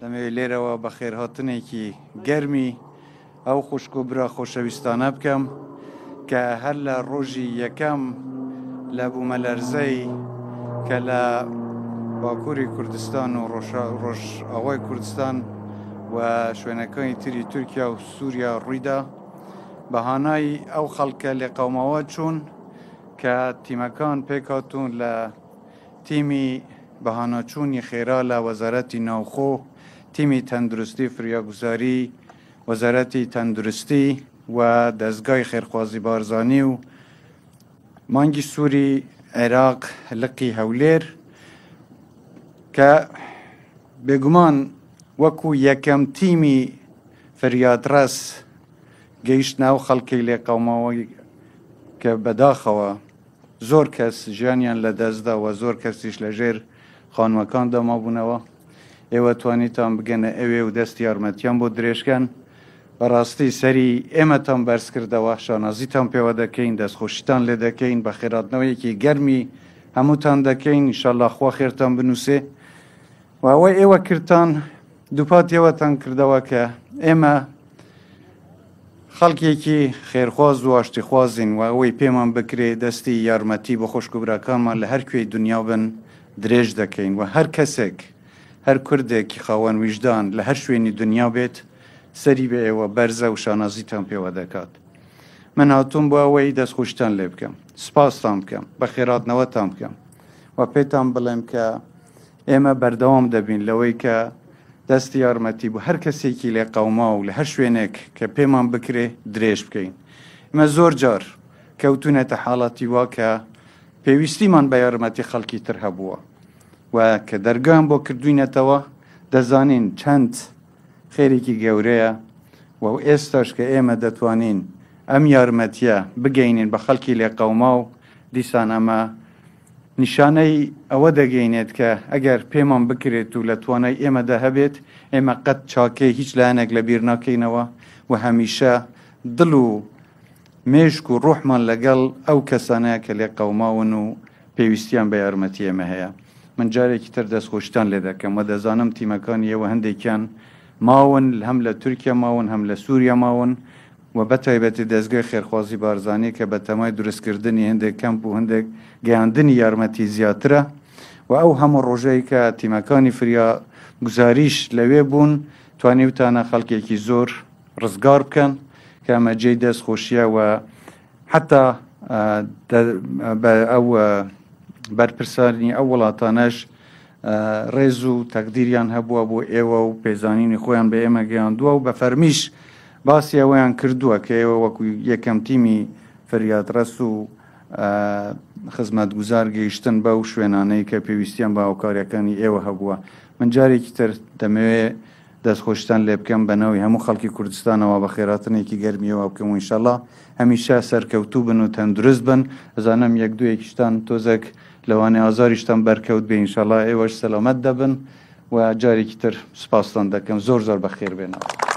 دەمەوێت لێرەوە بە خێرهاتنێکی گەرمی ئەو خوشک و برا خۆشەویستانە بکەم کە هەر لە ڕۆژی یەکەم لە بوومەلەرزەی کە لە باکووری کوردستان و ڕۆژئاوای کوردستان و شوێنەکانی تری تورکیا و سووریا ڕوویدا بەهانای ئەو خەڵکە لێقەوماوە چوون کە تیمەکان پێکهاتوون لە تیمی بەهانەچوونی خێرا لە وەزارەتی ناوخۆ، تیمی تەندروستی فریاگوزاری، وەزارەتی تەندروستی و دەستگای خێرخوازی بارزانی و مانگی سووری عێراق لقی هەولێر کە بێگومان وەکو یەکەم تیمی فریادڕەس گەیشت ناو خەڵکی لێقەوماوەی کە بەداخەوە زۆر کەس ژیانیان لە دەستدا و زۆر کەسیش لە ژێر خانووەکاندا مابوونەوە. ئێوە توانیتان بگەنە ئەوێ و دەستی یارمەتیان بۆ درێژکەن. بەڕاستی سەری ئێمەتان بەرز کردەوە، شانازیتان پێوە دەکەین، دەستخۆشیتان لێ دەکەین، بە خێراتنەوەیەکی گەرمی هەمووتان دەکەین. ئینشاڵڵا خوا خێرتان بنووسێ و ئەوەی ئێوە کردتان دووپات ئێوەتان کردەوە کە ئێمە خەڵکێکی خێرخواز و ئاشتیخوازین و ئەوەی پێمان بکرێ دەستی یارمەتی بە خۆشک و براکانمان لە هەر کوێی دنیا بن درێژ دەکەین و هەر کەسێک، هەر کوردێکی خاوەن ویژدان لە هەر شوێنی دنیا بێت سەری بە ئێوە بەرزە و شانازیتان پێوە دەکات. من هاتووم بۆ ئەوەی دەستخۆشتان لێ بکەم، سپاستان بکەم، بە خێراتنەوەتان بکەم و پێتان بڵێم کە ئێمە بەردەوام دەبین لەوەی کە دەستی یارمەتی بۆ هەر کەسێکی لێقەوما و لە هەر شوێنێک کە پێمان بکرێ درێژ بکەین. ئمە زۆر جار کەوتونەتە حاڵەتی وا کە پێویستیمان بە یارمەتی خەڵکی تر هەبووە و کە دەرگان بۆ کردوینەتەوە دەزانین چەند خێرێکی گەورەیە و ئێستاش کە ئێمە دەتوانین ئەم یارمەتیە بگەینین بە خەڵکی لێقەوما و دیسان ئەمە نیشانەی ئەوە دەگەینێت کە ئەگەر پێمان بکرێت و لە توانای ئێمەدا هەبێت ئێمە قەت چاکەی هیچ لایەنێک لە بیر ناکەینەوە و هەمیشە دڵ و مێشک و ڕوحمان لەگەڵ ئەو کەسانەیە کە لێقەوماون و پێویستیان بە یارمەتی ئێمە هەیە. من جارێکی تر دەستخۆشتان لێ دەکەم و دەزانم تیمەکانی ئێوە هەندێکیان ماون هەم لە تورکیا ماون هەم لە سووریا ماون و بەتایبەتی دەستگای خێرخوازی بارزانی کە بە تەمای دروستکردنی هەندێک کەمپ و هەندێک گەیاندنی یارمەتی زیاترە و ئەو هەموو ڕۆژەی کە تیمەکانی فریا گوزاریش لەوێ بوون توانیوتانە خەڵکێکی زۆر ڕزگار بکەن کە ئەمە جێی دەستخۆشیە و حتا ئەو بەرپرسانی ئەو وڵاتانەش ڕێز و تەقدیریان هەبووە بۆ ئێوە و پێزانینی خۆیان بە ئێمە گەیاندووە و بە فەرمیش باسی ئەوەیان کردووە کە ئێوە وەکو یەکەم تیمی فریادڕەس و خزمەتگوزار گەیشتن بەو شوێنانەی کە پێویستیان بە هاوکاریەکانی ئێوە هەبووە. من جارێکی تر دەمەوێت دەستخۆشتان لێ بکەم بەناوی هەموو خەڵکی کوردستانەوە بە خێراتنێکی گەرمیەوە بکەم و ئینشاڵڵا هەمیشە سەرکەوتوو بن و تەندروست بن. ئەزانم یەک دوویەکیشتان تۆزێک لەوانەیە ئازاریشتان بەرکەوت بێ ئینشاڵڵا ئێوەش سەلامەت دەبن و جارێکی تر سپاستان دەکەم. زۆر زۆر بەخێر بێنەوە.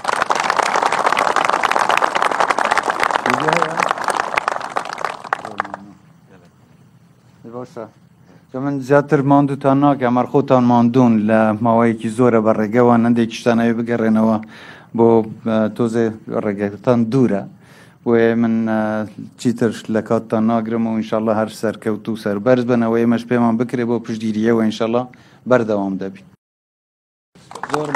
باشە من زیاتر ماندووتان ناکەم، هەر خۆتان ماندوون لە ماوەیەکی زۆرە بە ڕێگەوە هەندێکیشتانەوێ بگەڕێنەوە بۆ تۆزێ ڕێگەتان دوورە و من چیتر لە کاتتان ناگرم و ئینشاڵڵا هەر سەرکەوت و سەربەرز بنەوە ئێمەش پێمان بکرێ بۆ پشتگیریەوە ئینشاڵڵا بەردەوام دەبین. زۆر